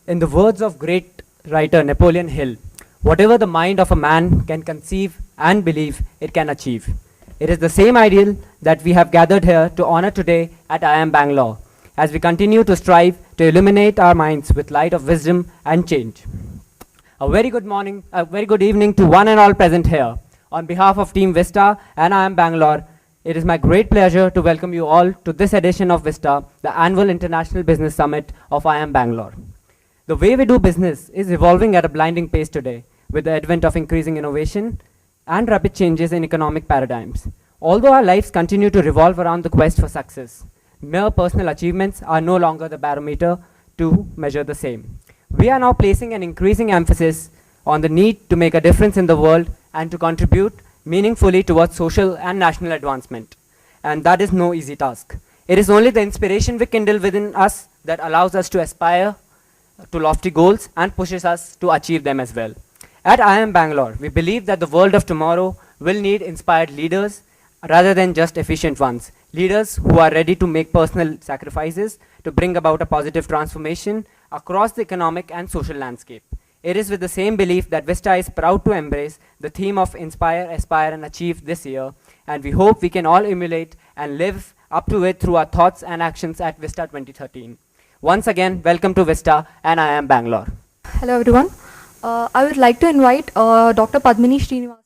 In the words of great writer Napoleon Hill, whatever the mind of a man can conceive and believe, it can achieve. It is the same ideal that we have gathered here to honor today at IIM Bangalore, as we continue to strive to illuminate our minds with light of wisdom and change. A very good morning, a very good evening to one and all present here. On behalf of Team Vista and IIM Bangalore, it is my great pleasure to welcome you all to this edition of Vista, the annual International Business Summit of IIM Bangalore. The way we do business is evolving at a blinding pace today, with the advent of increasing innovation and rapid changes in economic paradigms. Although our lives continue to revolve around the quest for success, mere personal achievements are no longer the barometer to measure the same. We are now placing an increasing emphasis on the need to make a difference in the world and to contribute meaningfully towards social and national advancement. And that is no easy task. It is only the inspiration we kindle within us that allows us to aspire to lofty goals and pushes us to achieve them as well. At IIM Bangalore, we believe that the world of tomorrow will need inspired leaders rather than just efficient ones. Leaders who are ready to make personal sacrifices to bring about a positive transformation across the economic and social landscape. It is with the same belief that Vista is proud to embrace the theme of Inspire, Aspire and Achieve this year, and we hope we can all emulate and live up to it through our thoughts and actions at Vista 2013. Once again, welcome to Vista and IIM Bangalore. Hello everyone. I would like to invite Dr. Padmini Srinivasan.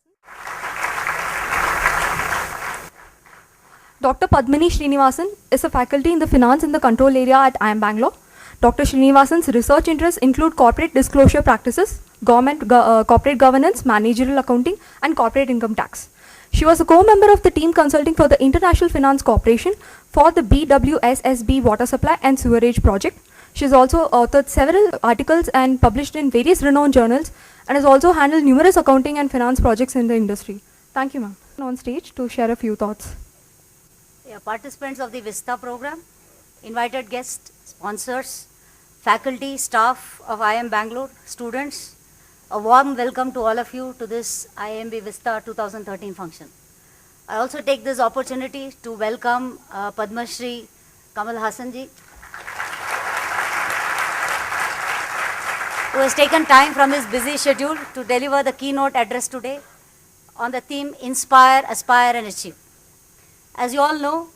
Dr. Padmini Srinivasan is a faculty in the Finance and the Control area at IIM Bangalore. Dr. Srinivasan's research interests include corporate disclosure practices, corporate governance, managerial accounting, and corporate income tax. She was a co-member of the team consulting for the International Finance Corporation for the BWSSB water supply and sewerage project. She has also authored several articles and published in various renowned journals and has also handled numerous accounting and finance projects in the industry. Thank you, ma'am. On stage to share a few thoughts. Yeah, participants of the Vista program, invited guests, sponsors, faculty, staff of IIM Bangalore, students, a warm welcome to all of you to this IIMB Vista 2013 function. I also take this opportunity to welcome Padma Shri Kamal Haasan ji, who has taken time from his busy schedule to deliver the keynote address today on the theme Inspire, Aspire and Achieve. As you all know,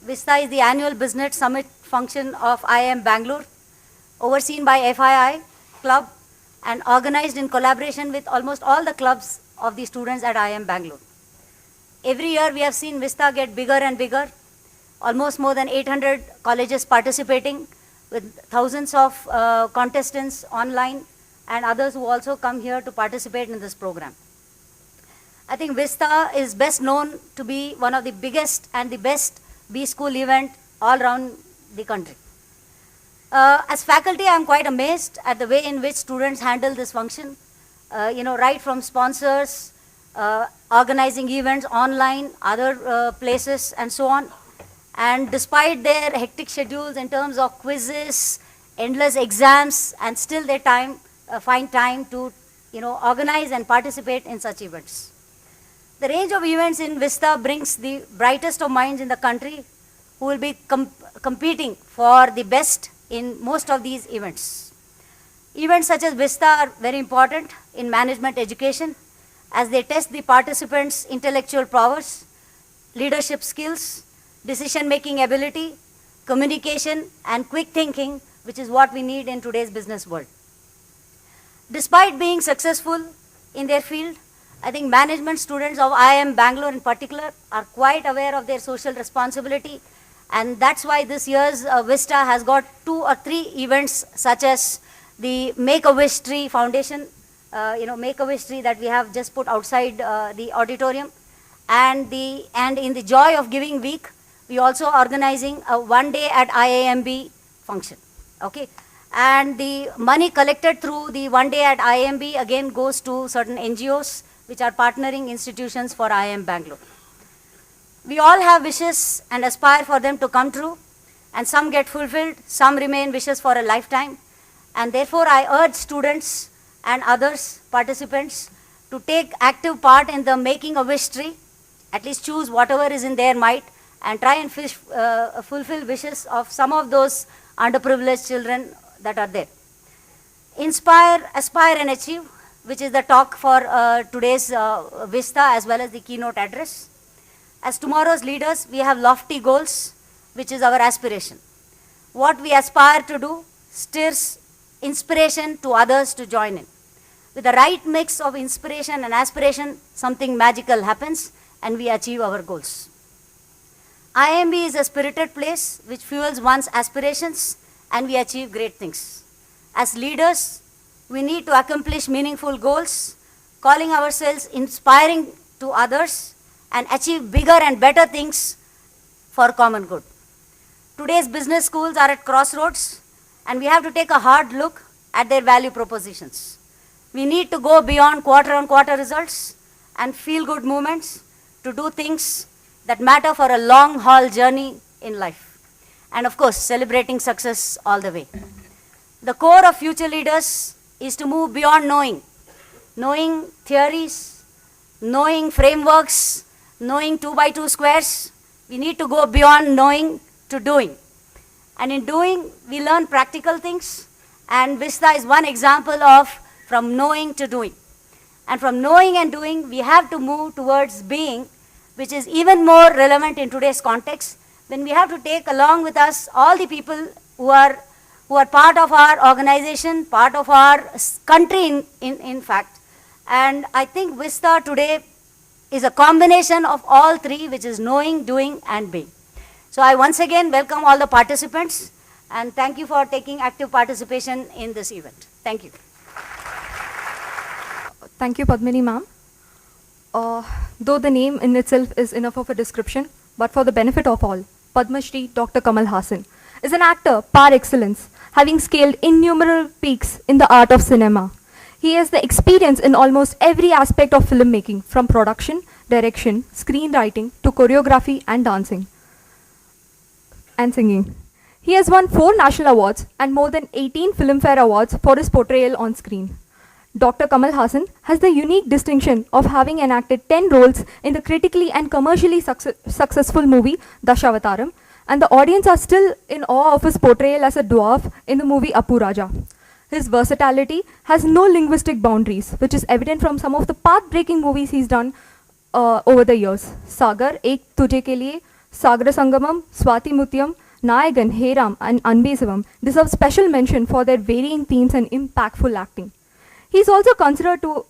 Vista is the annual business summit function of IIM Bangalore, overseen by FII Club and organized in collaboration with almost all the clubs of the students at IIM Bangalore. Every year we have seen Vista get bigger and bigger, almost more than 800 colleges participating with thousands of contestants online and others who also come here to participate in this program. I think Vista is best known to be one of the biggest and the best B-School event all around the country. As faculty, I am quite amazed at the way in which students handle this function. Right from sponsors, organizing events online, other places and so on. And despite their hectic schedules in terms of quizzes, endless exams, and still they find time to organize and participate in such events. The range of events in Vista brings the brightest of minds in the country who will be competing for the best in most of these events. Events such as Vista are very important in management education as they test the participants' intellectual prowess, leadership skills, decision-making ability, communication, and quick thinking, which is what we need in today's business world. Despite being successful in their field, I think management students of IIM Bangalore in particular are quite aware of their social responsibility, and that's why this year's Vista has got 2 or 3 events such as the Make-A-Wish Tree Foundation, Make-A-Wish Tree that we have just put outside the auditorium, and in the Joy of Giving Week, we also organizing a one day at IIMB function. Okay, and the money collected through the one day at IIMB again goes to certain NGOs which are partnering institutions for IIM Bangalore. We all have wishes and aspire for them to come true, and some get fulfilled, some remain wishes for a lifetime, and therefore I urge students and others, participants, to take active part in the Making a Wish Tree, at least choose whatever is in their might, and try and fulfill wishes of some of those underprivileged children that are there. Inspire, Aspire and Achieve, which is the talk for today's Vista as well as the keynote address. As tomorrow's leaders, we have lofty goals, which is our aspiration. What we aspire to do stirs inspiration to others to join in. With the right mix of inspiration and aspiration, something magical happens and we achieve our goals. IIMB is a spirited place which fuels one's aspirations and we achieve great things. As leaders, we need to accomplish meaningful goals, calling ourselves inspiring to others and achieve bigger and better things for common good. Today's business schools are at crossroads and we have to take a hard look at their value propositions. We need to go beyond quarter-on-quarter results and feel-good moments to do things that matter for a long-haul journey in life. And of course, celebrating success all the way. The core of future leaders is to move beyond knowing theories, knowing frameworks, knowing 2x2 squares. We need to go beyond knowing to doing. And in doing, we learn practical things. And Vista is one example of from knowing to doing. And from knowing and doing, we have to move towards being, which is even more relevant in today's context, when we have to take along with us all the people who are part of our organization, part of our country in fact. And I think Vista today is a combination of all three, which is knowing, doing and being. So I once again welcome all the participants and thank you for taking active participation in this event. Thank you. Thank you, Padmini ma'am. Though the name in itself is enough of a description, but for the benefit of all, Padma Shri Dr. Kamal Haasan is an actor par excellence, having scaled innumerable peaks in the art of cinema. He has the experience in almost every aspect of filmmaking, from production, direction, screenwriting to choreography and dancing and singing. He has won 4 national awards and more than 18 Filmfare awards for his portrayal on screen. Dr. Kamal Haasan has the unique distinction of having enacted 10 roles in the critically and commercially successful movie Dashavataram, and the audience are still in awe of his portrayal as a dwarf in the movie Appu Raja. His versatility has no linguistic boundaries, which is evident from some of the path-breaking movies he's done over the years. Sagar, Ek Tujhe Ke Liye, Sagra Sangamam, Swati Mutyam, Nayagan, Heram and Anbesavam deserve special mention for their varying themes and impactful acting. He's also considered to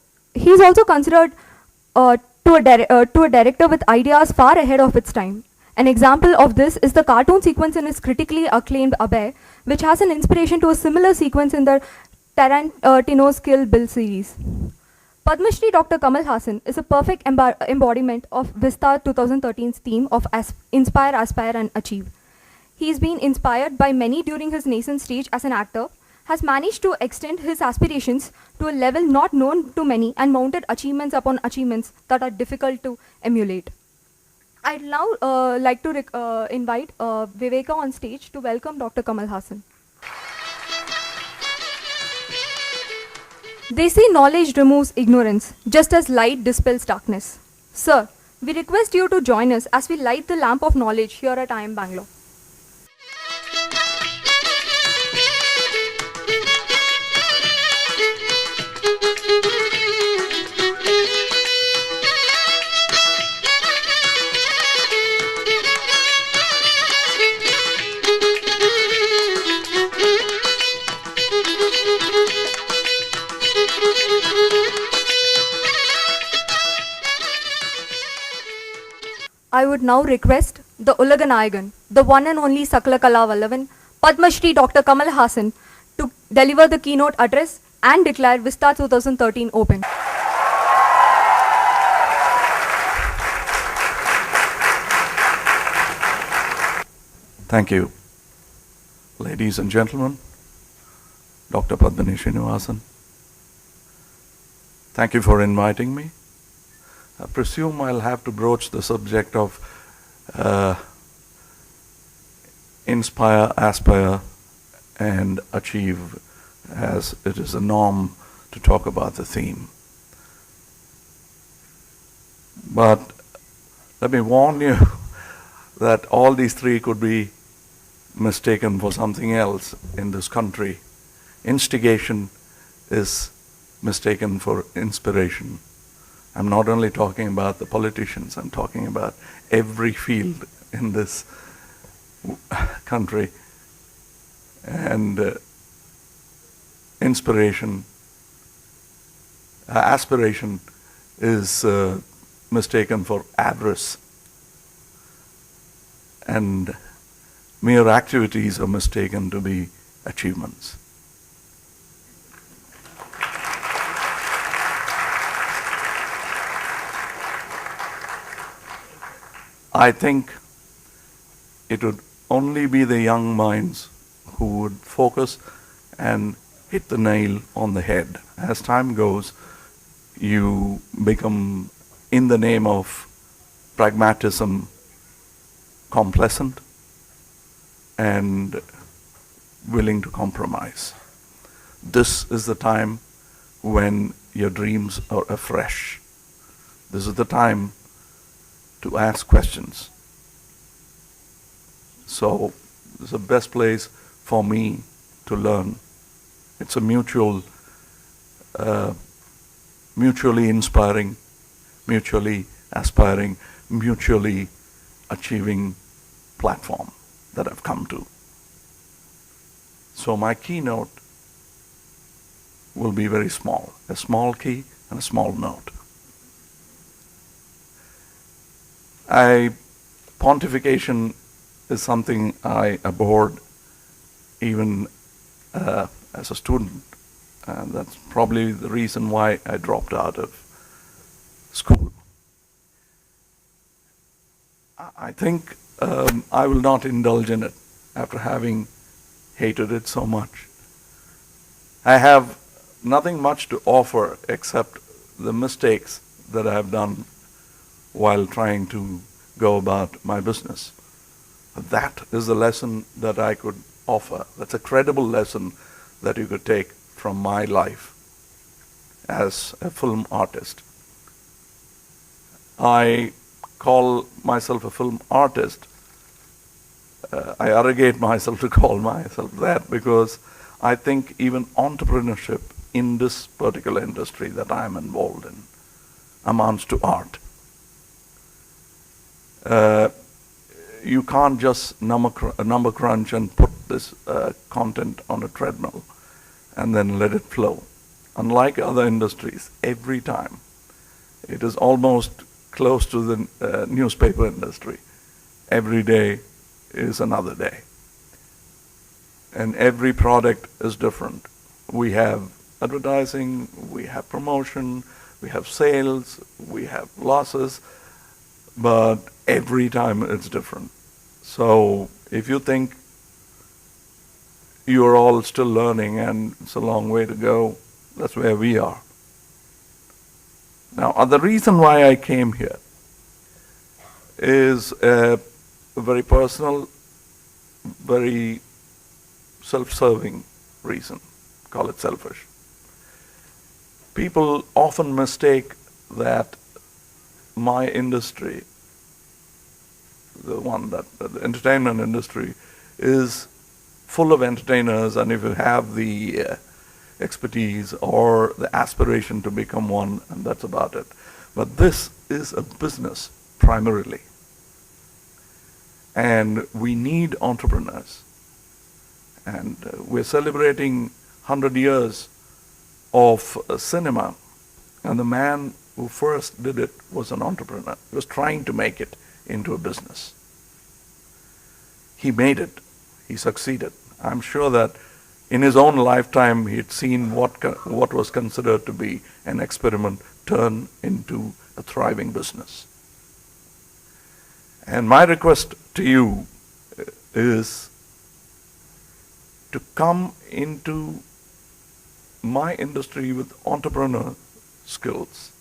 a director with ideas far ahead of its time. An example of this is the cartoon sequence in his critically acclaimed Abhay, which has an inspiration to a similar sequence in the Tarantino's Kill Bill series. Padma Shri Dr. Kamal Haasan is a perfect embodiment of Vista 2013's theme of Inspire, Aspire and Achieve. He's been inspired by many during his nascent stage as an actor, has managed to extend his aspirations to a level not known to many and mounted achievements upon achievements that are difficult to emulate. I'd now like to invite Viveka on stage to welcome Dr. Kamal Haasan. They say knowledge removes ignorance, just as light dispels darkness. Sir, we request you to join us as we light the lamp of knowledge here at IIM Bangalore. I would now request the Ulaganayagan, the one and only Sakala Kala Vallavan, Padma Shri Dr. Kamal Haasan, to deliver the keynote address and declare Vista 2013 open. Thank you. Ladies and gentlemen, Dr. Padmini Srinivasan, thank you for inviting me. I presume I'll have to broach the subject of inspire, aspire, and achieve, as it is a norm to talk about the theme. But let me warn you that all these three could be mistaken for something else in this country. Instigation is mistaken for inspiration. I'm not only talking about the politicians, I'm talking about every field in this country. And aspiration is mistaken for avarice. And mere activities are mistaken to be achievements. I think it would only be the young minds who would focus and hit the nail on the head. As time goes, you become, in the name of pragmatism, complacent and willing to compromise. This is the time when your dreams are afresh. This is the time to ask questions. So it's the best place for me to learn. It's a mutually inspiring, mutually aspiring, mutually achieving platform that I've come to. So my keynote will be very small, a small key and a small note. Pontification is something I abhorred even as a student, and that's probably the reason why I dropped out of school. I think I will not indulge in it after having hated it so much. I have nothing much to offer except the mistakes that I have done while trying to go about my business. That is the lesson that I could offer. That's a credible lesson that you could take from my life as a film artist. I call myself a film artist. I arrogate myself to call myself that because I think even entrepreneurship in this particular industry that I am involved in amounts to art. You can't just number crunch and put this content on a treadmill and then let it flow. Unlike other industries, every time it is almost close to the newspaper industry. Every day is another day. And every product is different. We have advertising, we have promotion, we have sales, we have losses, but every time it's different. So if you think you're all still learning and it's a long way to go, that's where we are. Now, the reason why I came here is a very personal, very self-serving reason. Call it selfish. People often mistake that my industry, the entertainment industry, is full of entertainers, and if you have the expertise or the aspiration to become one, and that's about it. But this is a business primarily. And we need entrepreneurs. And we're celebrating 100 years of cinema. And the man who first did it was an entrepreneur. He was trying to make it into a business. He made it. He succeeded. I'm sure that in his own lifetime, he had seen what was considered to be an experiment turn into a thriving business. And my request to you is to come into my industry with entrepreneur skills.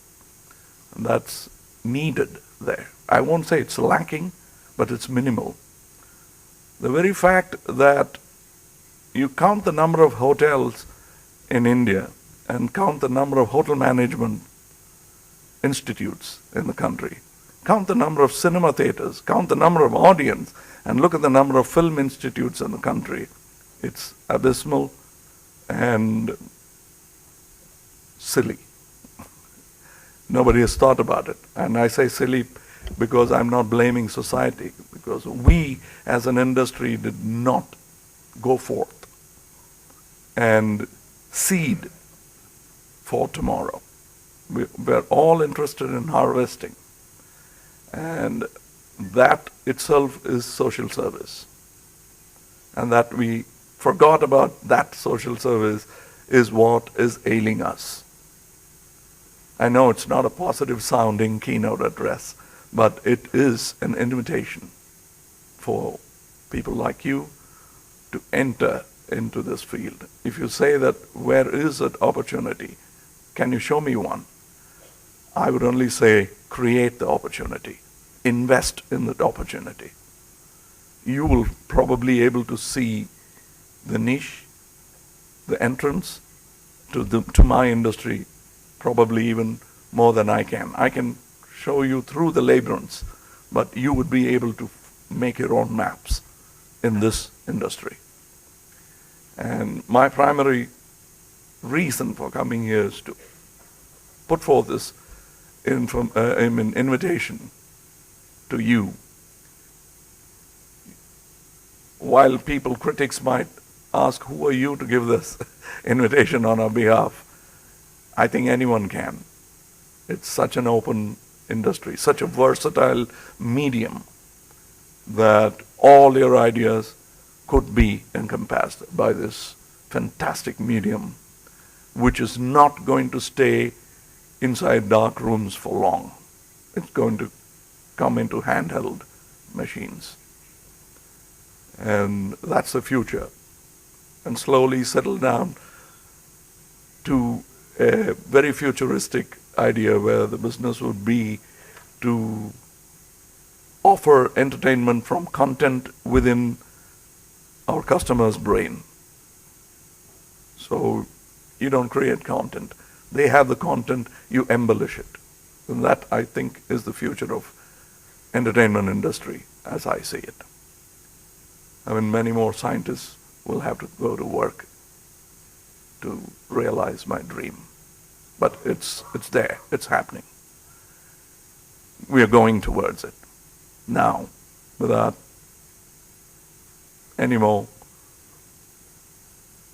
And that's needed there. I won't say it's lacking, but it's minimal. The very fact that you count the number of hotels in India and count the number of hotel management institutes in the country, count the number of cinema theaters, count the number of audience, and look at the number of film institutes in the country. It's abysmal, and silly. Nobody has thought about it. And I say silly because I'm not blaming society, because we as an industry did not go forth and seed for tomorrow. We're all interested in harvesting, and that itself is social service. And that we forgot about that social service is what is ailing us. I know it's not a positive sounding keynote address, but it is an invitation for people like you to enter into this field. If you say that, where is that opportunity? Can you show me one? I would only say, create the opportunity. Invest in that opportunity. You will probably able to see the niche, the entrance to my industry, probably even more than I can. I can show you through the labyrinths, but you would be able to make your own maps in this industry. And my primary reason for coming here is to put forth this invitation to you. While critics might ask, who are you to give this invitation on our behalf? I think anyone can. It's such an open industry, such a versatile medium, that all your ideas could be encompassed by this fantastic medium, which is not going to stay inside dark rooms for long. It's going to come into handheld machines. And that's the future. And slowly settle down to a very futuristic idea where the business would be to offer entertainment from content within our customer's brain. So you don't create content. They have the content, you embellish it. And that, I think, is the future of entertainment industry as I see it. I mean, many more scientists will have to go to work to realize my dream. But it's there, it's happening. We are going towards it now, without any more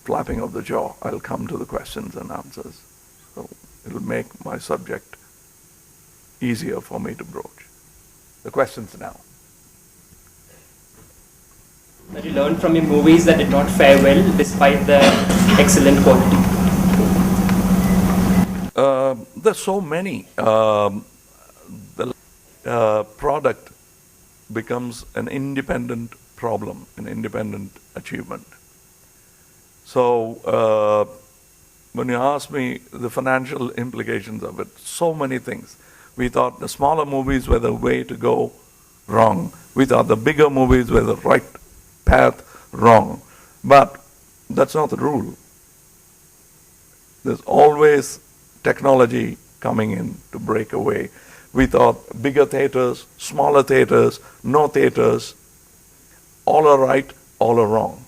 flapping of the jaw. I'll come to the questions and answers. So it'll make my subject easier for me to broach. The questions now. That you learned from your movies that did not fare well despite the excellent quality? There's so many. The product becomes an independent problem, an independent achievement. So when you ask me the financial implications of it, so many things. We thought the smaller movies were the way to go, wrong. We thought the bigger movies were the right path, wrong. But that's not the rule. There's always technology coming in to break away. We thought bigger theaters, smaller theaters, no theaters, all are right, all are wrong.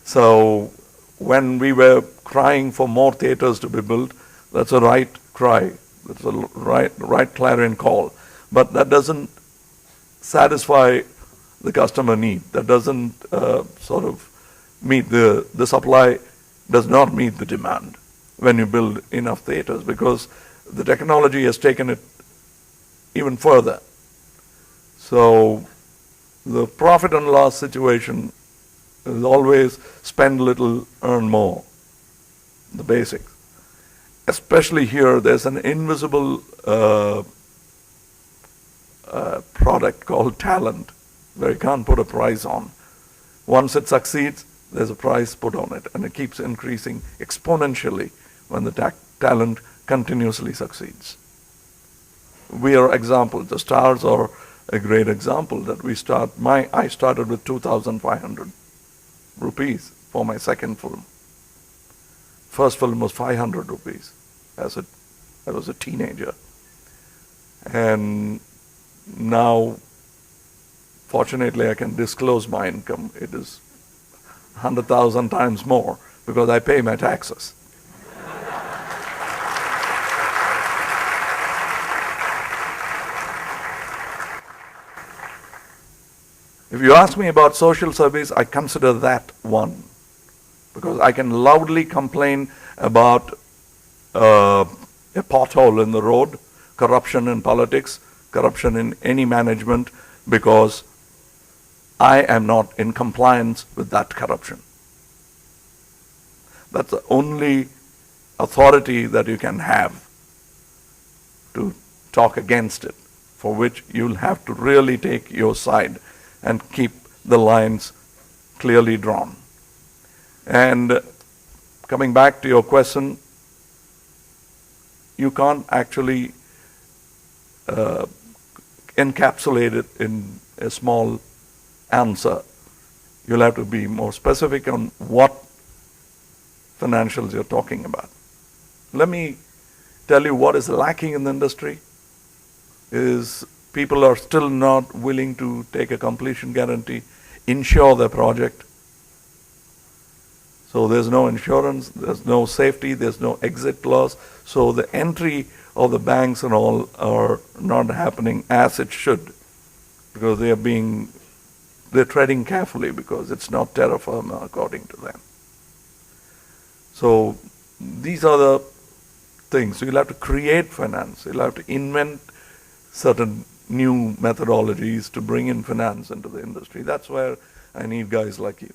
So when we were crying for more theaters to be built, that's a right cry, that's a right clarion call. But that doesn't satisfy the customer need. That doesn't sort of meet the supply, does not meet the demand when you build enough theaters, because the technology has taken it even further. So the profit and loss situation is always spend little, earn more, the basics. Especially here, there's an invisible product called talent, where you can't put a price on. Once it succeeds, there's a price put on it, and it keeps increasing exponentially when the talent continuously succeeds. We are examples. The stars are a great example that we start. I started with 2,500 rupees for my second film. First film was 500 rupees I was a teenager. And now, fortunately, I can disclose my income. It is 100,000 times more because I pay my taxes. If you ask me about social service, I consider that one, because I can loudly complain about a pothole in the road, corruption in politics, corruption in any management, because I am not in compliance with that corruption. That's the only authority that you can have to talk against it, for which you'll have to really take your side and keep the lines clearly drawn. And coming back to your question, you can't actually encapsulate it in a small answer. You'll have to be more specific on what financials you're talking about. Let me tell you what is lacking in the industry is people are still not willing to take a completion guarantee, insure their project. So there's no insurance, there's no safety, there's no exit clause. So the entry of the banks and all are not happening as it should, because they're treading carefully, because it's not terra firma according to them. So these are the things. So you'll have to create finance. You'll have to invent certain new methodologies to bring in finance into the industry. That's where I need guys like you,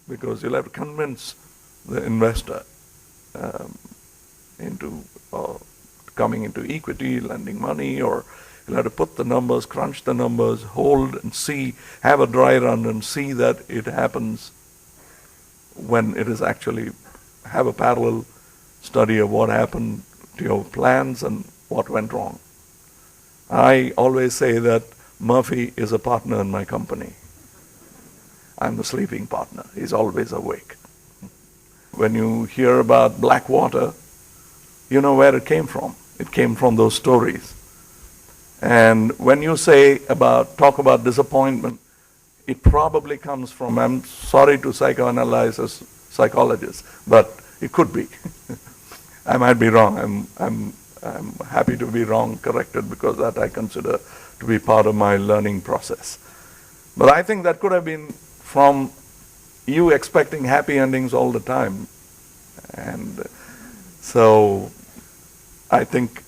because you'll have to convince the investor into coming into equity, lending money, or you'll have to put the numbers, crunch the numbers, hold and see, have a dry run and see that it happens when it is actually, have a parallel study of what happened to your plans and what went wrong. I always say that Murphy is a partner in my company. I'm the sleeping partner. He's always awake. When you hear about Blackwater, you know where it came from. It came from those stories. And when you talk about disappointment, it probably comes from, I'm sorry to psychoanalyze as psychologists, but it could be. I might be wrong. I'm happy to be wrong, corrected, because that I consider to be part of my learning process. But I think that could have been from you expecting happy endings all the time. And so I think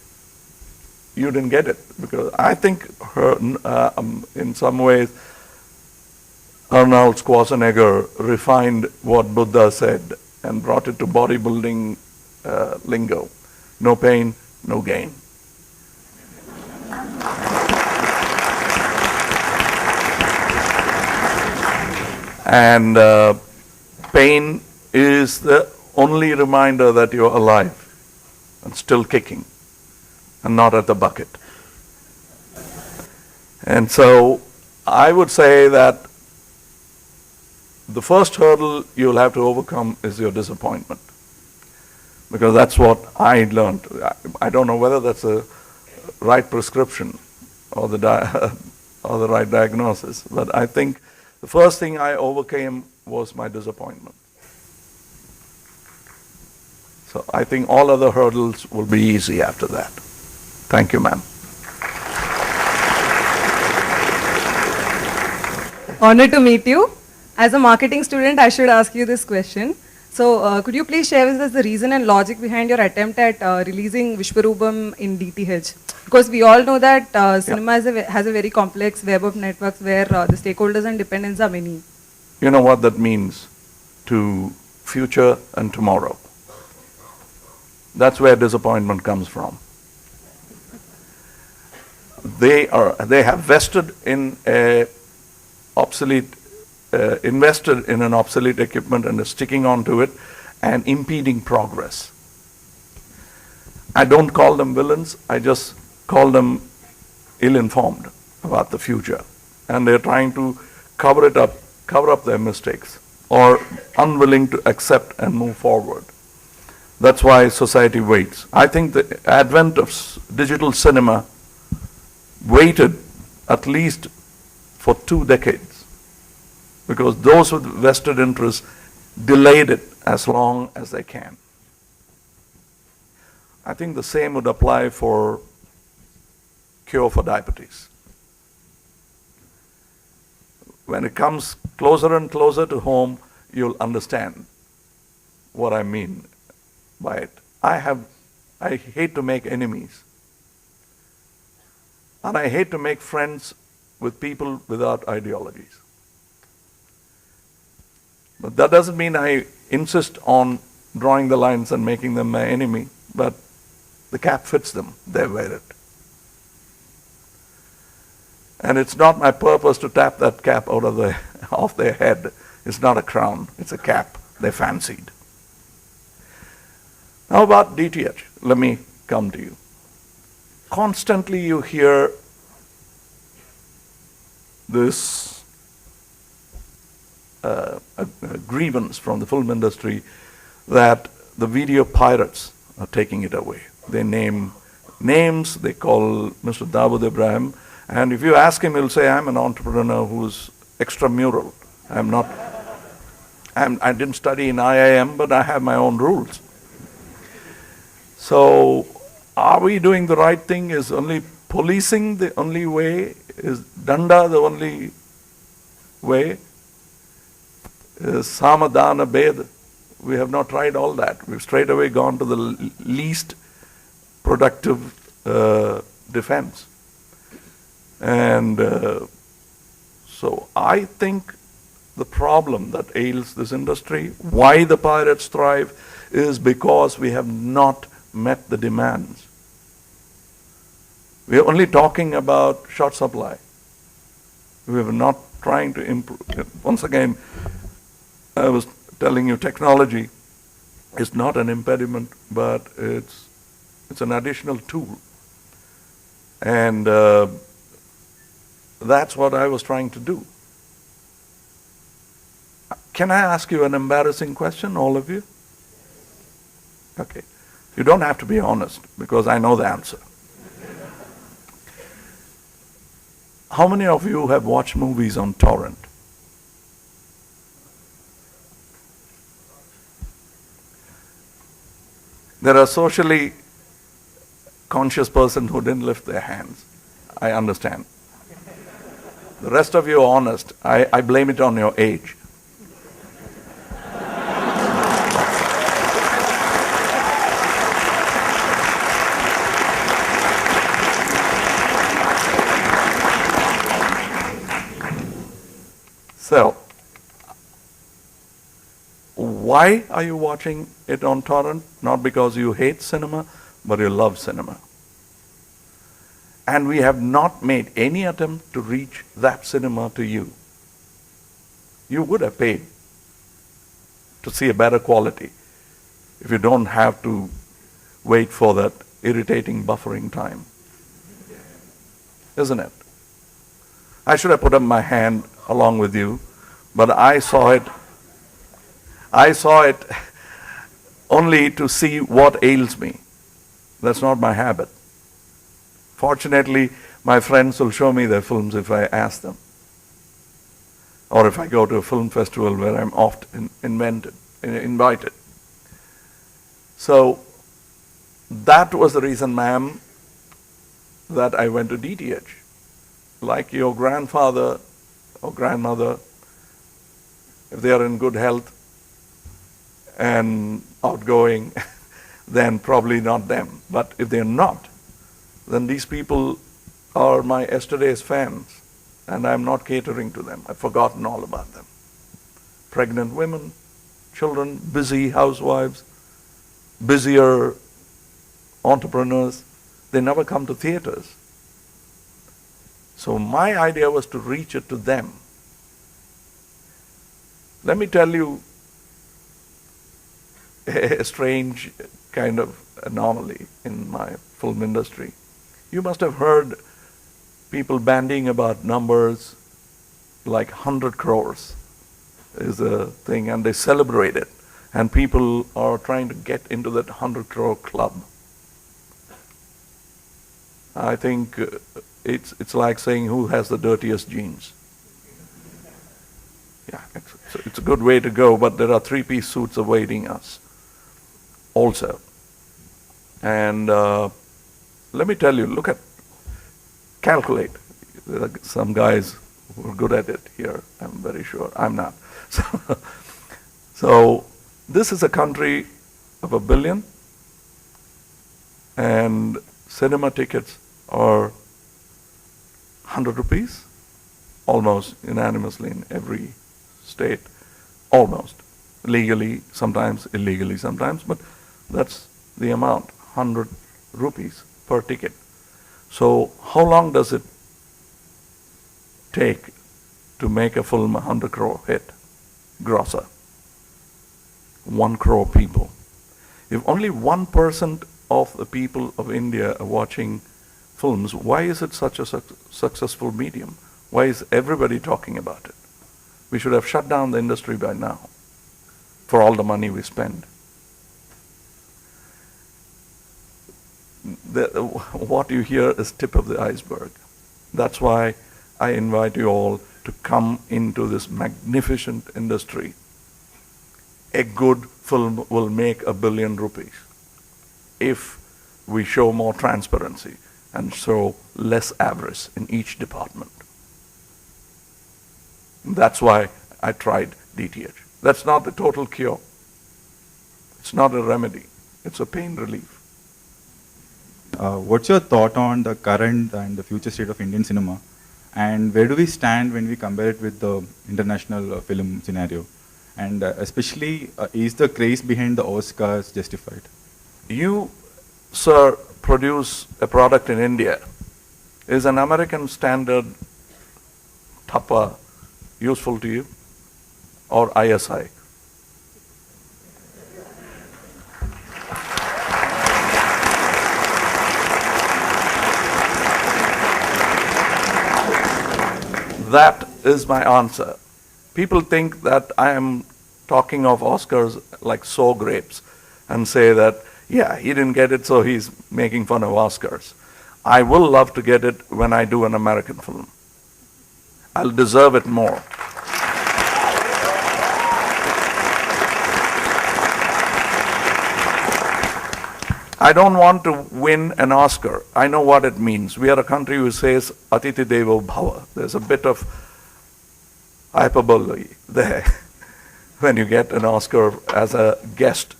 you didn't get it, because I think in some ways Arnold Schwarzenegger refined what Buddha said and brought it to bodybuilding lingo. No pain, no gain. And pain is the only reminder that you're alive and still kicking and not at the bucket. And so I would say that the first hurdle you'll have to overcome is your disappointment, because that's what I learned. I don't know whether that's a right prescription or the right diagnosis, but I think the first thing I overcame was my disappointment. So I think all other hurdles will be easy after that. Thank you, ma'am. Honored to meet you. As a marketing student, I should ask you this question. So, could you please share with us the reason and logic behind your attempt at releasing Vishwarupam in DTH? Because we all know that cinema has a very complex web of networks where the stakeholders and dependents are many. You know what that means to future and tomorrow. That's where disappointment comes from. They have vested in invested in an obsolete equipment and are sticking on to it and impeding progress. I don't call them villains, I just call them ill-informed about the future. And they're trying to cover up their mistakes, or unwilling to accept and move forward. That's why society waits. I think the advent of digital cinema waited at least for 2 decades, because those with vested interests delayed it as long as they can. I think the same would apply for cure for diabetes. when it comes closer and closer to home, you'll understand what I mean by it. I hate to make enemies. And I hate to make friends with people without ideologies. But that doesn't mean I insist on drawing the lines and making them my enemy, but the cap fits them, they wear it. And it's not my purpose to tap that cap out of off their head. It's not a crown, it's a cap they fancied. Now about DTH, let me come to you. Constantly you hear this a grievance from the film industry that the video pirates are taking it away. They name names, they call Mr. Dawood Ibrahim, and if you ask him, he'll say, I'm an entrepreneur who's extramural. I didn't study in IIM, but I have my own rules. So, are we doing the right thing? Is only policing the only way? Is danda the only way? Is samadana bed? We have not tried all that. We've straight away gone to the least productive defense. And so I think the problem that ails this industry, why the pirates thrive, is because we have not met the demands. We are only talking about short supply. We are not trying to improve. Once again, I was telling you, technology is not an impediment, but it's an additional tool. And that's what I was trying to do. Can I ask you an embarrassing question, all of you? Okay. You don't have to be honest, because I know the answer. How many of you have watched movies on torrent? There are socially conscious persons who didn't lift their hands. I understand. The rest of you are honest. I blame it on your age. So, why are you watching it on torrent? Not because you hate cinema, but you love cinema. And we have not made any attempt to reach that cinema to you. You would have paid to see a better quality if you don't have to wait for that irritating buffering time. Isn't it? I should have put up my hand along with you, but I saw it only to see what ails me. That's not my habit. Fortunately, my friends will show me their films if I ask them. Or if I go to a film festival where I'm often invited. So, that was the reason, ma'am, that I went to DTH. Like your grandfather or grandmother, if they are in good health and outgoing, then probably not them. But if they're not, then these people are my yesterday's fans, and I'm not catering to them. I've forgotten all about them. Pregnant women, children, busy housewives, busier entrepreneurs, they never come to theaters. So my idea was to reach it to them. Let me tell you a strange kind of anomaly in my film industry. You must have heard people bandying about numbers like 100 crores is a thing, and they celebrate it. And people are trying to get into that 100 crore club. I think it's like saying who has the dirtiest jeans. Yeah, it's a good way to go, but there are three-piece suits awaiting us also. And let me tell you, calculate. There are some guys who are good at it here. I'm very sure. I'm not. So this is a country of 1 billion, and cinema tickets are 100 rupees, almost unanimously in every state, almost. Legally, sometimes, illegally sometimes, but that's the amount, 100 rupees per ticket. So how long does it take to make a film 100 crore hit, grosser? 1 crore people. If only 1% of the people of India are watching films, why is it such a successful medium? Why is everybody talking about it? We should have shut down the industry by now for all the money we spend. What you hear is tip of the iceberg. That's why I invite you all to come into this magnificent industry. A good film will make 1 billion rupees if we show more transparency and show less avarice in each department. That's why I tried DTH. That's not the total cure. It's not a remedy. It's a pain relief. What's your thought on the current and the future state of Indian cinema? And where do we stand when we compare it with the international film scenario? And especially, is the craze behind the Oscars justified? You, sir, produce a product in India. Is an American standard Thapa useful to you? Or ISI? That is my answer. People think that I am talking of Oscars like sour grapes and say that, yeah, he didn't get it, so he's making fun of Oscars. I will love to get it when I do an American film. I'll deserve it more. I don't want to win an Oscar. I know what it means. We are a country who says Atiti Devo Bhava. There's a bit of hyperbole there when you get an Oscar as a guest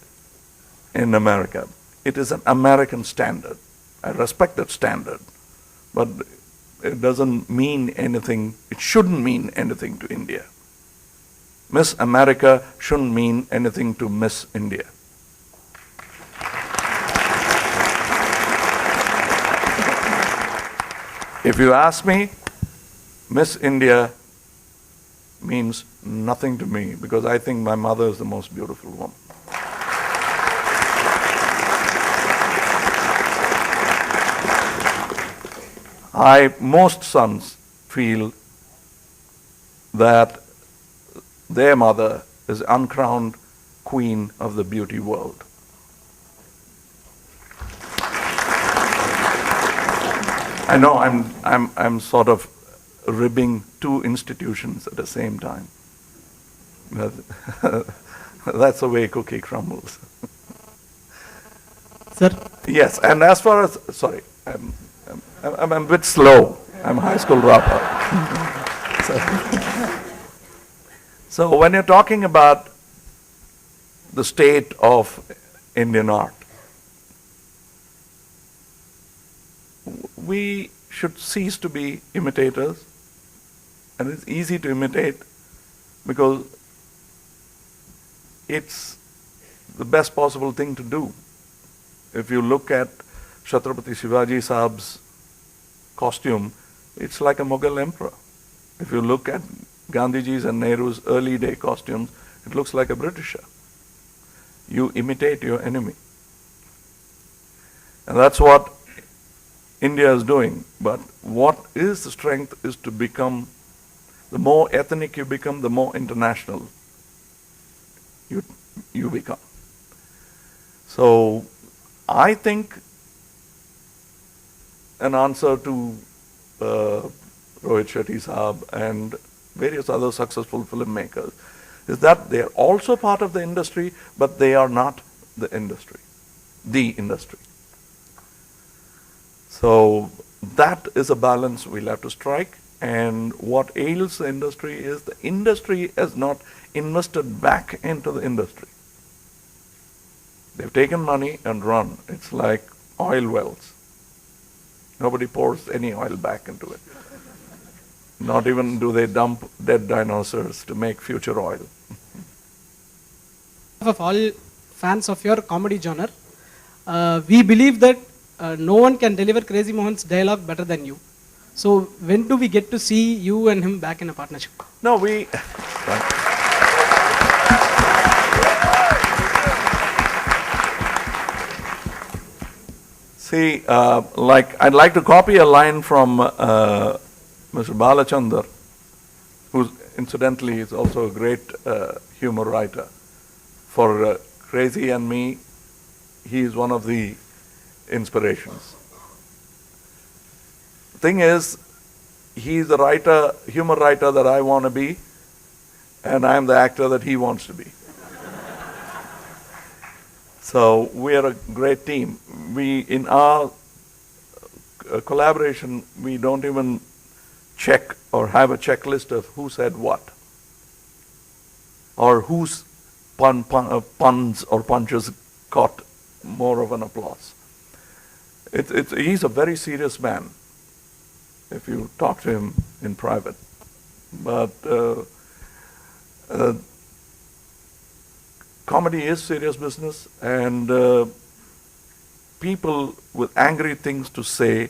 in America. It is an American standard. I respect that standard, but it doesn't mean anything. It shouldn't mean anything to India. Miss America shouldn't mean anything to Miss India. If you ask me, Miss India means nothing to me because I think my mother is the most beautiful woman. Most sons feel that their mother is uncrowned queen of the beauty world. I know I'm sort of ribbing two institutions at the same time. But that's the way cookie crumbles. Sir? Yes, and as far as, sorry, I'm a bit slow. I'm a high school dropout. So when you're talking about the state of Indian art, we should cease to be imitators, and it's easy to imitate because it's the best possible thing to do. If you look at Chhatrapati Shivaji Sahab's costume, it's like a Mughal emperor. If you look at Gandhiji's and Nehru's early day costumes, it looks like a Britisher. You imitate your enemy. And that's what India is doing. But what is the strength is to become, the more ethnic you become, the more international you become. So I think an answer to Rohit Shetty Sahab and various other successful filmmakers is that they are also part of the industry, but they are not the industry. So that is a balance we'll have to strike. And what ails the industry has not invested back into the industry. They've taken money and run. It's like oil wells. Nobody pours any oil back into it. Not even do they dump dead dinosaurs to make future oil. Of all fans of your comedy genre, we believe that no one can deliver Crazy Mohan's dialogue better than you. So when do we get to see you and him back in a partnership? No, see, I'd like to copy a line from Mr. Balachandar, who incidentally is also a great humor writer. For Crazy and me, he is one of the inspirations. The thing is, he's the humor writer that I want to be, and I'm the actor that he wants to be. So we are a great team. In our collaboration, we don't even check or have a checklist of who said what, or whose puns or punches got more of an applause. He's a very serious man, if you talk to him in private. But comedy is serious business, and people with angry things to say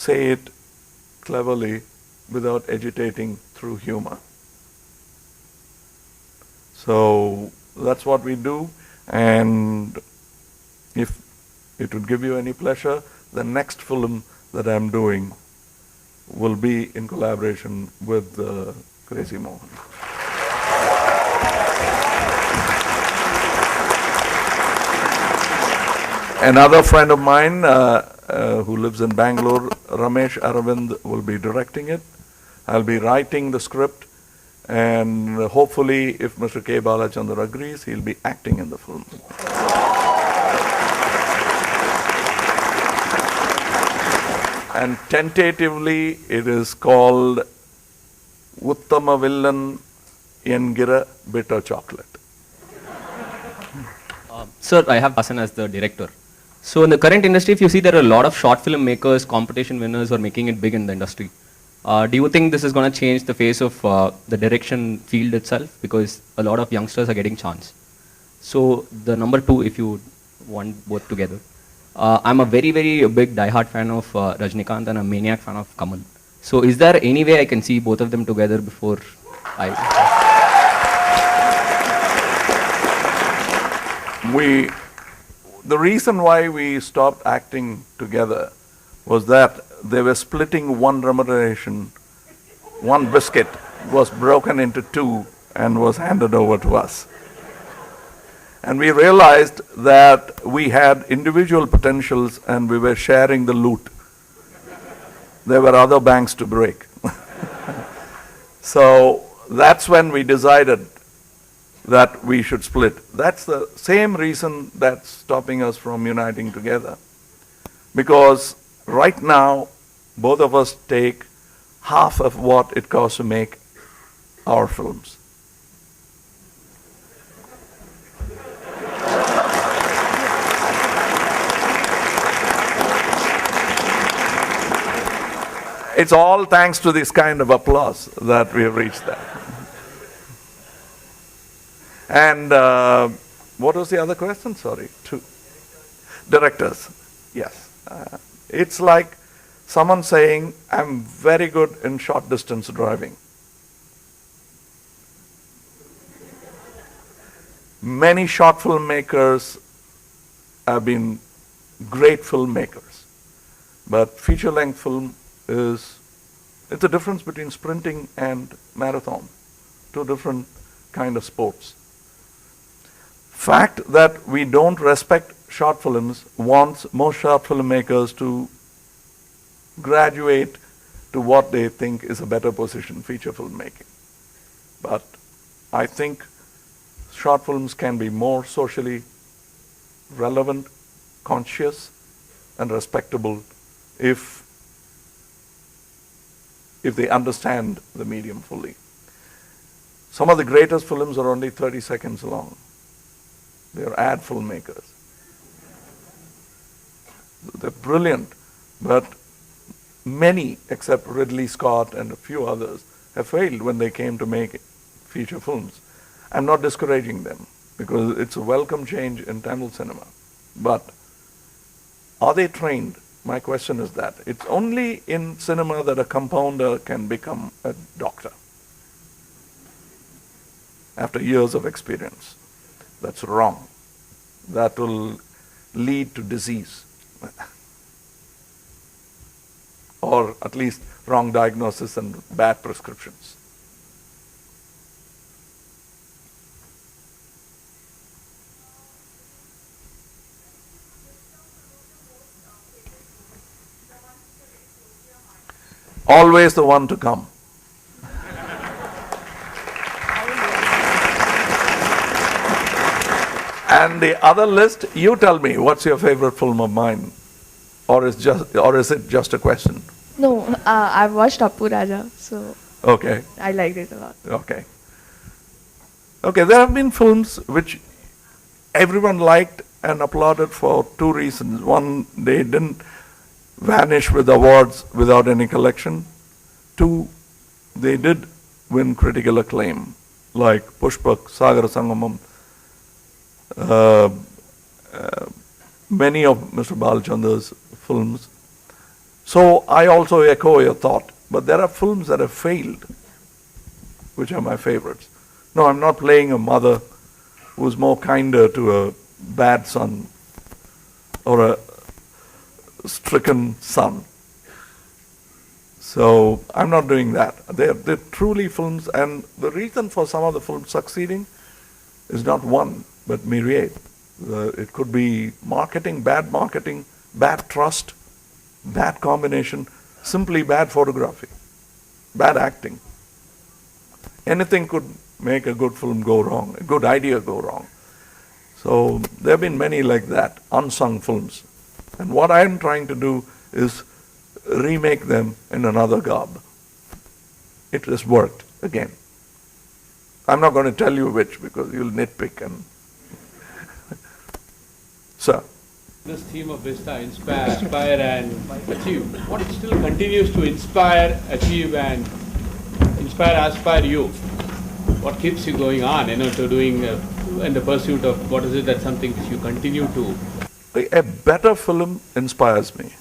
it cleverly without agitating through humor. So that's what we do, and if it would give you any pleasure, the next film that I'm doing will be in collaboration with Crazy Mohan. Another friend of mine who lives in Bangalore, Ramesh Aravind, will be directing it. I'll be writing the script, and hopefully, if Mr. K. Balachandar agrees, he'll be acting in the film. And tentatively, it is called Uttama Villan Yengira Bitter Chocolate. Sir, I have Haasan as the director. So in the current industry, if you see, there are a lot of short film makers, competition winners who are making it big in the industry. Do you think this is going to change the face of the direction field itself? Because a lot of youngsters are getting chance. So the number two, if you want both together. I'm a very, very big diehard fan of Rajnikant and a maniac fan of Kamal. So is there any way I can see both of them together before The reason why we stopped acting together was that they were splitting one remuneration. One biscuit was broken into two and was handed over to us. And we realized that we had individual potentials and we were sharing the loot. There were other banks to break. So that's when we decided that we should split. That's the same reason that's stopping us from uniting together. Because right now, both of us take half of what it costs to make our films. It's all thanks to this kind of applause that we have reached that. And what was the other question? Sorry. Two. Directors. Yes. It's like someone saying, I'm very good in short distance driving. Many short filmmakers have been great filmmakers. But feature-length film it's a difference between sprinting and marathon. Two different kind of sports. Fact that we don't respect short films wants most short filmmakers to graduate to what they think is a better position, feature filmmaking. But I think short films can be more socially relevant, conscious, and respectable if if they understand the medium fully. Some of the greatest films are only 30 seconds long. They are ad filmmakers. They're brilliant, but many, except Ridley Scott and a few others, have failed when they came to make feature films. I'm not discouraging them, because it's a welcome change in Tamil cinema. But are they trained? My question is that. It's only in cinema that a compounder can become a doctor after years of experience. That's wrong. That will lead to disease. Or at least wrong diagnosis and bad prescriptions. Always the one to come. And the other list, you tell me, what's your favorite film of mine? Or is it just a question? No, I've watched Appu Raja, so Okay. I liked it a lot. Okay. Okay, there have been films which everyone liked and applauded for two reasons. One, they didn't vanish with awards without any collection. Two, they did win critical acclaim, like Pushpak, Sagar Sangamam, many of Mr. Balchander's films. So I also echo your thought, but there are films that have failed, which are my favorites. No, I'm not playing a mother who's more kinder to a bad son or a stricken son. So I'm not doing that. They're truly films, and the reason for some of the films succeeding is not one, but myriad. It could be marketing, bad trust, bad combination, simply bad photography, bad acting. Anything could make a good film go wrong, a good idea go wrong. So there have been many like that, unsung films. And what I'm trying to do is remake them in another garb. It has worked again. I'm not going to tell you which, because you'll nitpick. And Sir. This theme of Vista, inspire, aspire and achieve. What still continues to inspire, achieve and aspire you? What keeps you going on, to doing in the pursuit of what is it that something which you continue to? A better film inspires me.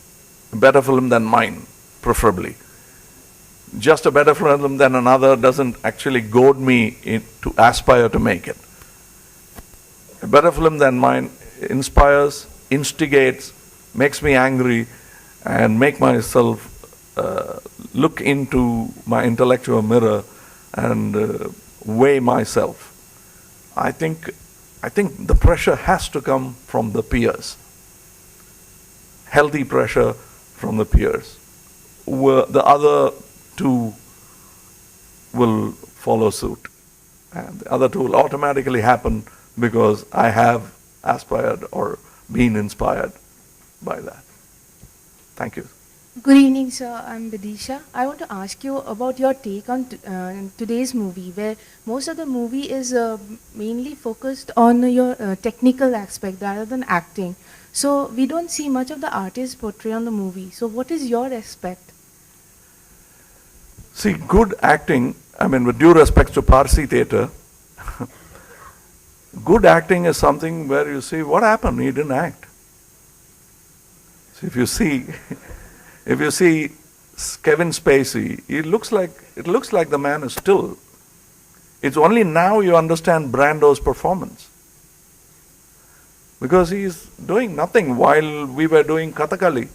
A better film than mine, preferably. Just a better film than another doesn't actually goad me to aspire to make it. A better film than mine inspires, instigates, makes me angry, and make myself look into my intellectual mirror and weigh myself. I think the pressure has to come from the peers. Healthy pressure from the peers. The other two will follow suit. And the other two will automatically happen because I have aspired or been inspired by that. Thank you. Good evening, sir. I'm Vidisha. I want to ask you about your take on today's movie, where most of the movie is mainly focused on your technical aspect rather than acting. So we don't see much of the artist portray on the movie. So what is your aspect? See, good acting, with due respect to Parsi theatre, good acting is something where you see, what happened? He didn't act. So if you see Kevin Spacey, it looks like the man is still. It's only now you understand Brando's performance. Because he's doing nothing while we were doing Kathakali.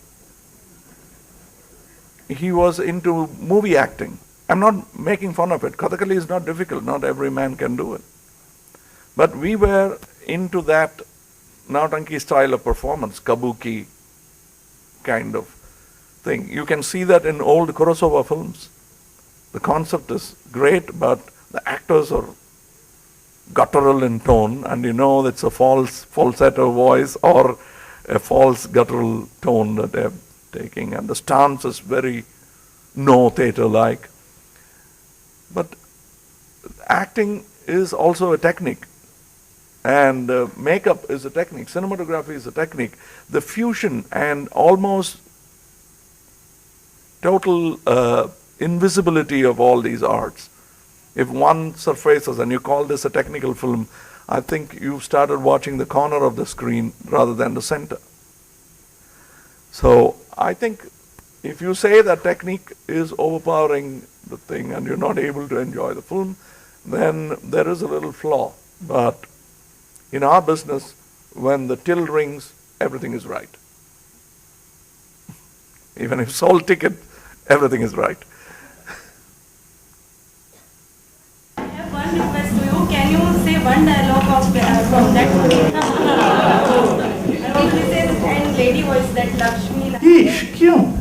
He was into movie acting. I'm not making fun of it. Kathakali is not difficult. Not every man can do it. But we were into that Nautanki style of performance, kabuki kind of thing. You can see that in old Kurosawa films. The concept is great, but the actors are guttural in tone, and you know it's a false falsetto voice or a false guttural tone that they're taking, and the stance is very no theater like. But acting is also a technique. And makeup is a technique, cinematography is a technique. The fusion and almost total invisibility of all these arts. If one surfaces and you call this a technical film, I think you've started watching the corner of the screen rather than the center. So I think if you say that technique is overpowering the thing and you're not able to enjoy the film, then there is a little flaw. But in our business, when the till rings, everything is right. Even if sold ticket, everything is right. I have one request to you. Can you say one dialogue of from that movie? I want to say this and lady voice that Lakshmi. Ish, kyun?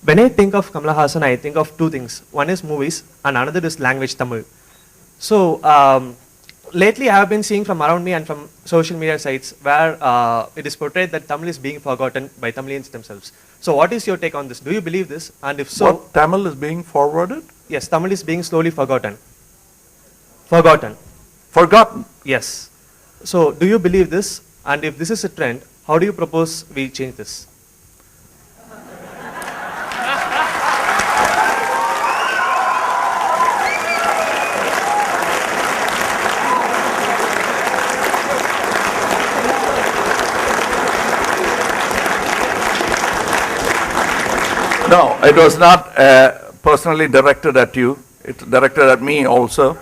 When I think of Kamal Haasan, I think of two things. One is movies and another is language Tamil. So lately I have been seeing from around me and from social media sites where it is portrayed that Tamil is being forgotten by Tamilians themselves. So what is your take on this? Do you believe this? And if so... What, Tamil is being forwarded? Yes, Tamil is being slowly forgotten. Forgotten. Forgotten? Yes. So do you believe this? And if this is a trend, how do you propose we change this? No, it was not personally directed at you. It's directed at me also.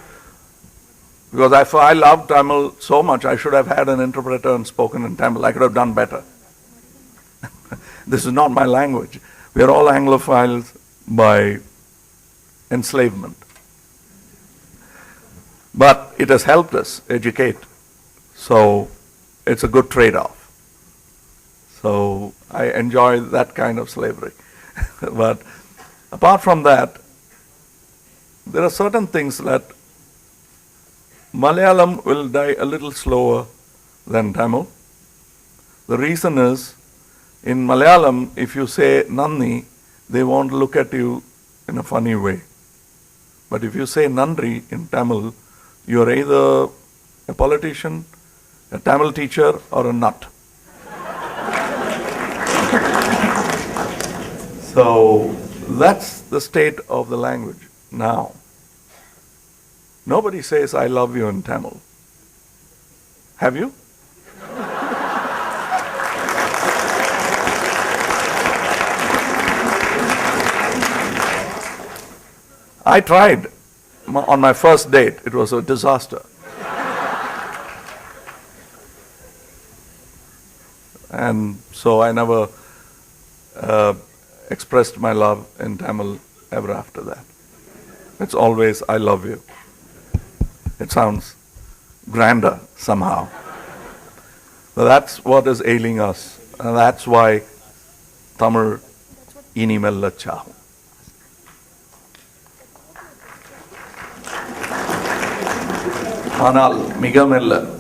Because if I love Tamil so much, I should have had an interpreter and spoken in Tamil. I could have done better. This is not my language. We are all Anglophiles by enslavement. But it has helped us educate. So it's a good trade-off. So I enjoy that kind of slavery. But apart from that, there are certain things that Malayalam will die a little slower than Tamil. The reason is, in Malayalam, if you say Nandi, they won't look at you in a funny way. But if you say Nandri in Tamil, you're either a politician, a Tamil teacher, or a nut. So that's the state of the language now. Nobody says I love you in Tamil. Have you? I tried on my first date. It was a disaster. And so I never expressed my love in Tamil ever after that. It's always, I love you. It sounds grander somehow. But that's what is ailing us. And that's why Tamil inimella chahu. Anal migamella.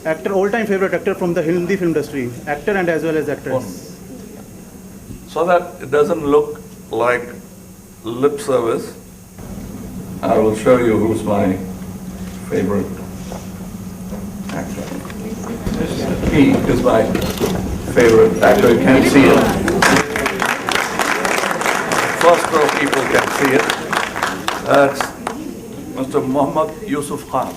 Actor, all-time favorite actor from the Hindi film industry. Actor and as well as actress. So that it doesn't look like lip service, I will show you who's my favorite actor. He is my favorite actor. You can't see it. First row people can see it. That's Mr. Muhammad Yusuf Khan,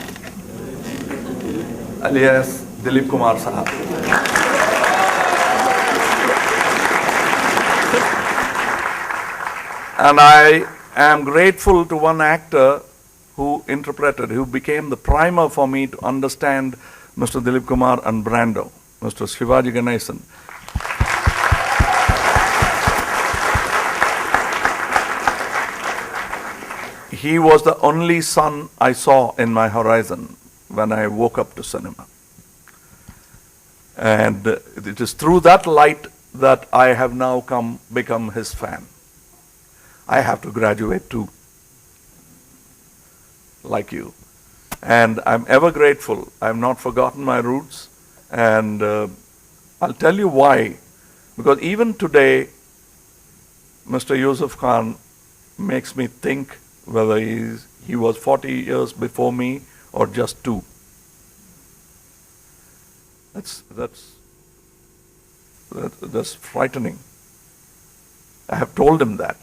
alias Dilip Kumar Sahab. And I am grateful to one actor who became the primer for me to understand Mr. Dilip Kumar and Brando, Mr. Shivaji Ganesan. He was the only sun I saw in my horizon when I woke up to cinema. And it is through that light that I have now become his fan. I have to graduate too, like you. And I'm ever grateful. I've not forgotten my roots. And I'll tell you why. Because even today, Mr. Yusuf Khan makes me think whether he was 40 years before me or just 2. That's frightening. I have told him that.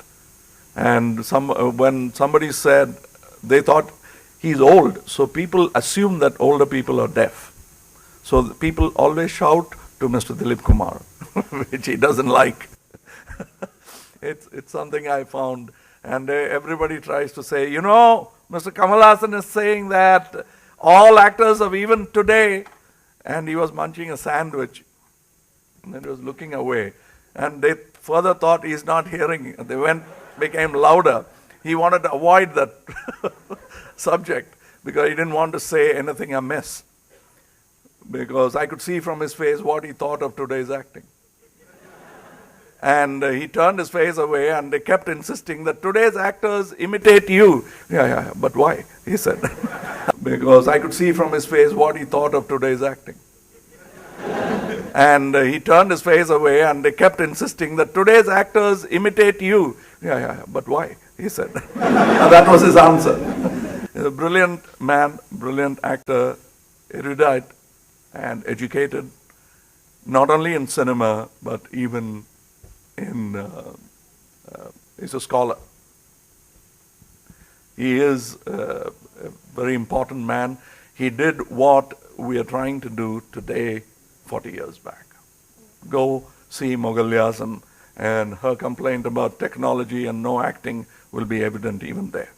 And when somebody said, they thought he's old, so people assume that older people are deaf. So people always shout to Mr. Dilip Kumar, which he doesn't like. It's something I found. And everybody tries to say, you know, Mr. Kamal Haasan is saying that all actors of even today, and he was munching a sandwich, and then he was looking away. And they further thought he's not hearing. They became louder. He wanted to avoid that subject because he didn't want to say anything amiss. Because I could see from his face what he thought of today's acting. And he turned his face away and they kept insisting that today's actors imitate you. Yeah, but why? He said. Because I could see from his face what he thought of today's acting. And he turned his face away and they kept insisting that today's actors imitate you. Yeah, but why? He said. That was his answer. He's a brilliant man, brilliant actor, erudite and educated, not only in cinema, but even he's a scholar. He is a very important man. He did what we are trying to do today 40 years back. Go see Moghal and her complaint about technology and no acting will be evident even there.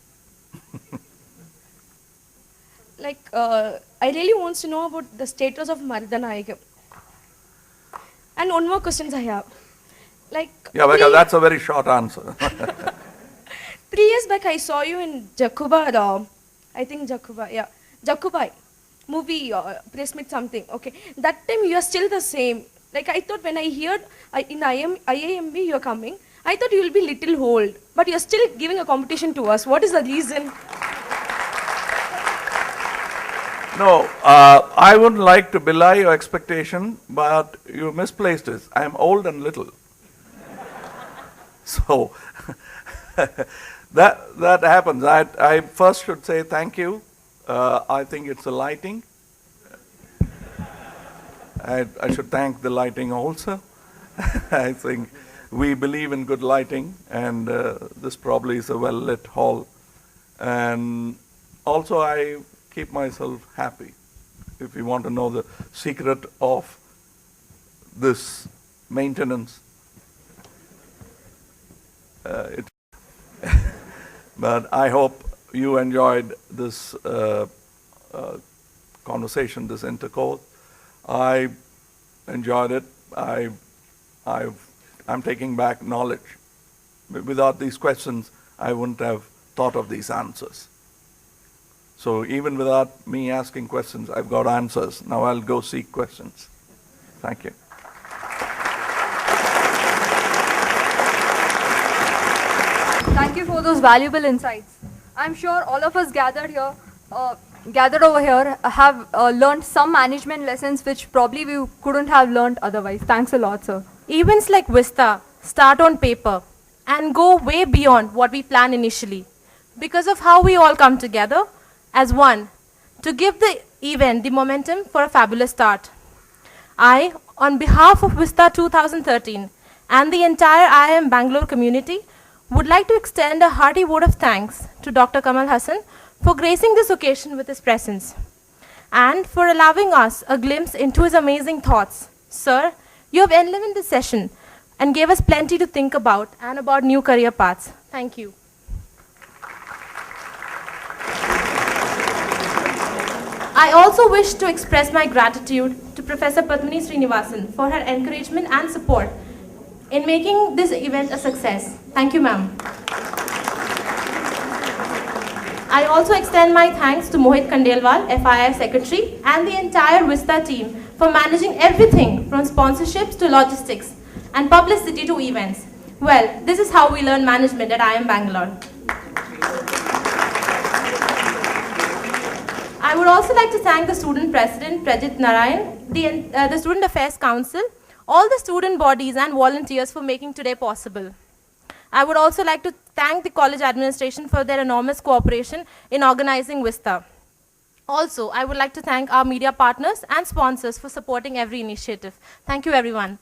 I really want to know about the status of Marudanayagam. And one more question I have. Because that's a very short answer. 3 years back, I saw you in Jakuba, Jakubai movie, press meet something. Okay, that time you are still the same. I thought when I heard in IIMB you are coming, I thought you will be little old, but you are still giving a competition to us. What is the reason? No, I wouldn't like to belie your expectation, but you misplaced it. I am old and little. So that happens. I first should say thank you. I think it's the lighting. I should thank the lighting also. I think we believe in good lighting, and this probably is a well-lit hall. And also I keep myself happy. If you want to know the secret of this maintenance, but I hope you enjoyed this conversation, this intercourse. I enjoyed it. I'm taking back knowledge. Without these questions, I wouldn't have thought of these answers. So even without me asking questions, I've got answers. Now I'll go seek questions. Thank you. Thank you for those valuable insights. I'm sure all of us gathered over here have learned some management lessons which probably we couldn't have learned otherwise. Thanks a lot, sir. Events like Vista start on paper and go way beyond what we planned initially because of how we all come together as one to give the event the momentum for a fabulous start. I, on behalf of Vista 2013 and the entire IIM Bangalore community, would like to extend a hearty vote of thanks to Dr. Kamal Haasan for gracing this occasion with his presence and for allowing us a glimpse into his amazing thoughts. Sir, you have enlivened this session and gave us plenty to think about and about new career paths. Thank you. I also wish to express my gratitude to Professor Padmini Srinivasan for her encouragement and support in making this event a success. Thank you, ma'am. I also extend my thanks to Mohit Kandelwal, FII Secretary, and the entire Vista team for managing everything from sponsorships to logistics and publicity to events. Well, this is how we learn management at IIM Bangalore. I would also like to thank the student president, Prajit Narayan, the Student Affairs Council, all the student bodies and volunteers for making today possible. I would also like to thank the college administration for their enormous cooperation in organizing Vista. Also, I would like to thank our media partners and sponsors for supporting every initiative. Thank you, everyone.